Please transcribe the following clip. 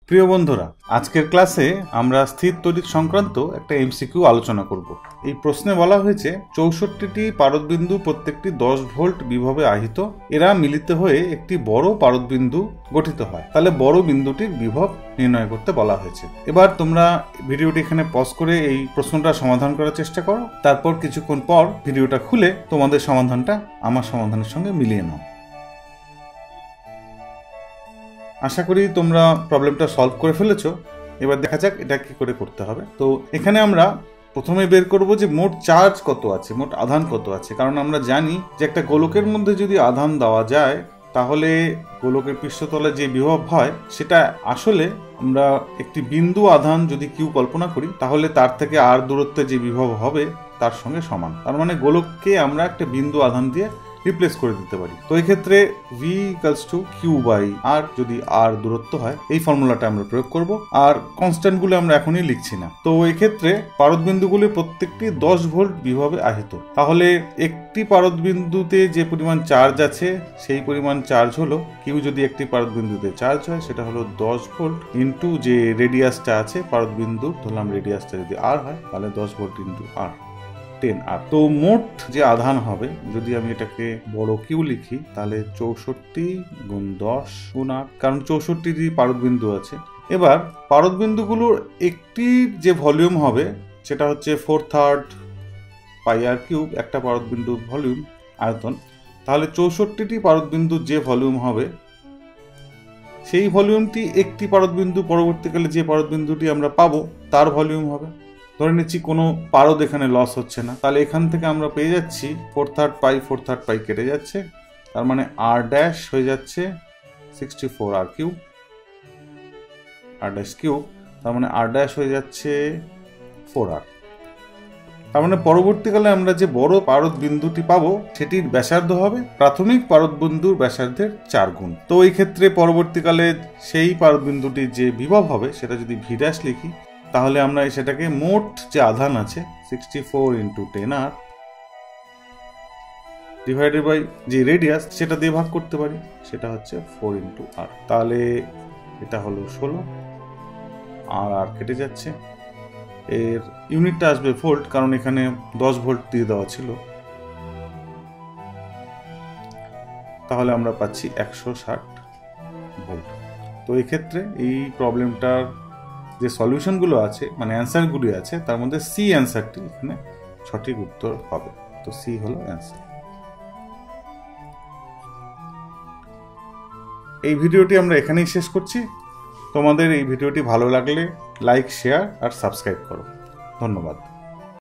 প্রিয় বন্ধুরা, আজকের ক্লাসে আমরা স্থির তড়িৎ সংক্রান্ত একটা এমসিকিউ আলোচনা করব। এই প্রশ্নে বলা হয়েছে 64টি পারদবিন্দু প্রত্যেকটি 10 ভোল্ট বিভবে আহিত, এরা মিলিত হয়ে একটি বড় পারদবিন্দু গঠিত হয়। তাহলে বড় বিন্দুটির বিভব নির্ণয় করতে বলা হয়েছে। এবার তোমরা ভিডিওটি এখানে পজ করে এই প্রশ্নটা সমাধান করার চেষ্টা করো। তারপর কিছুক্ষণ পর ভিডিওটা খুলে তোমাদের সমাধানটা আমার সমাধানের সঙ্গে মিলিয়ে নাও। আশা করি তোমরা প্রবলেমটা সলভ করে ফেলেছো। এবার দেখা যাক এটা কি করে করতে হবে। তো এখানে আমরা প্রথমে বের করব যে মোট চার্জ কত আছে, মোট আধান কত আছে। কারণ আমরা জানি যে একটা গোলকের মধ্যে যদি আধান দেওয়া যায় তাহলে গোলকের পৃষ্ঠতলে যে বিভব হয় সেটা আসলে আমরা একটি বিন্দু আধান যদি কিউ কল্পনা করি তাহলে তার থেকে আর দূরত্বে যে বিভব হবে তার সঙ্গে সমান। তার মানে গোলককে আমরা একটা বিন্দু আধান দিয়ে রিপ্লেস করে দিতে পারি। তো এই ক্ষেত্রে v equals to Q by R, যদি আর দূরত্ব হয়। এই ফর্মুলাটা আমরা প্রয়োগ করব। আর কনস্ট্যান্ট গুলো আমরা এখনই লিখছি না। তো এই ক্ষেত্রে পারদবিন্দুগুলি প্রত্যেকটি 10 ভোল্ট বিভবে আহিত। তাহলে একটি পারদবিন্দুতে যে পরিমাণ চার্জ আছে সেই পরিমাণ চার্জ হলো কিউ। যদি একটি পারদবিন্দুতে চার্জ হয় সেটা হলো 10 ভোল্ট ইন্টু যে রেডিয়াসটা আছে পারদবিন্দু, ধরলাম রেডিয়াসটা যদি আর হয় তাহলে 10 ভোল্ট ইন্টু আর 10R। তো মোট যে আধান হবে, যদি আমি এটাকে বড় কিউ লিখি তাহলে 64 গুণ 10 গুণ আর, কারণ 64টি পারদবিন্দু আছে। এবার পারদবিন্দুগুলোর একটি যে ভলিউম হবে সেটা হচ্ছে 4/3 পাই আর কিউব, একটা পারদবিন্দুর ভলিউম আয়তন। তাহলে 64টি পারদবিন্দুর যে ভলিউম হবে সেই ভলিউমটি একটি পারদবিন্দু পরবর্তীকালে যে পারদবিন্দুটি আমরা পাবো তার ভলিউম হবে। ধরে নিচ্ছি কোনো পারদ এখানে লস হচ্ছে না, তাহলে এখান থেকে আমরা পেয়ে যাচ্ছি 4/3 পাই কেটে যাচ্ছে, তার মানে আর ড্যাশ হয়ে যাচ্ছে 64 আর কিউব, আর ড্যাশ কিউব, তার মানে আর ড্যাশ হয়ে যাচ্ছে 4R। তার মানে পরবর্তীকালে আমরা যে বড় পারদ বিন্দুটি পাবো সেটির ব্যাসার্ধ হবে প্রাথমিক পারদ বিন্দুর ব্যাসার্ধের 4 গুণ। তো এই ক্ষেত্রে পরবর্তীকালে সেই পারদ বিন্দুটির যে বিভব হবে সেটা যদি ভি ড্যাশ লিখি তাহলে আমরা সেটাকে মোট যে আধান আছে 64 ইন্টু 10R ডিভাইডেড বাই যে রেডিয়াস সেটা দিয়ে ভাগ করতে পারি, সেটা হচ্ছে 4 ইন্টু আর। তাহলে এটা হলো 16, আর আর কেটে যাচ্ছে। এর ইউনিটটা আসবে ভোল্ট, কারণ এখানে 10 ভোল্ট দিয়ে দেওয়া ছিল। তাহলে আমরা পাচ্ছি 160 ভোল্ট। তো এই ক্ষেত্রে এই প্রবলেমটার যে সলিউশনগুলো আছে, মানে অ্যান্সারগুলি আছে, তার মধ্যে সি অ্যান্সারটি এখানে সঠিক উত্তর হবে। তো সি হলো অ্যান্সার। এই ভিডিওটি আমরা এখানেই শেষ করছি। তোমাদের এই ভিডিওটি ভালো লাগলে লাইক, শেয়ার আর সাবস্ক্রাইব করো। ধন্যবাদ।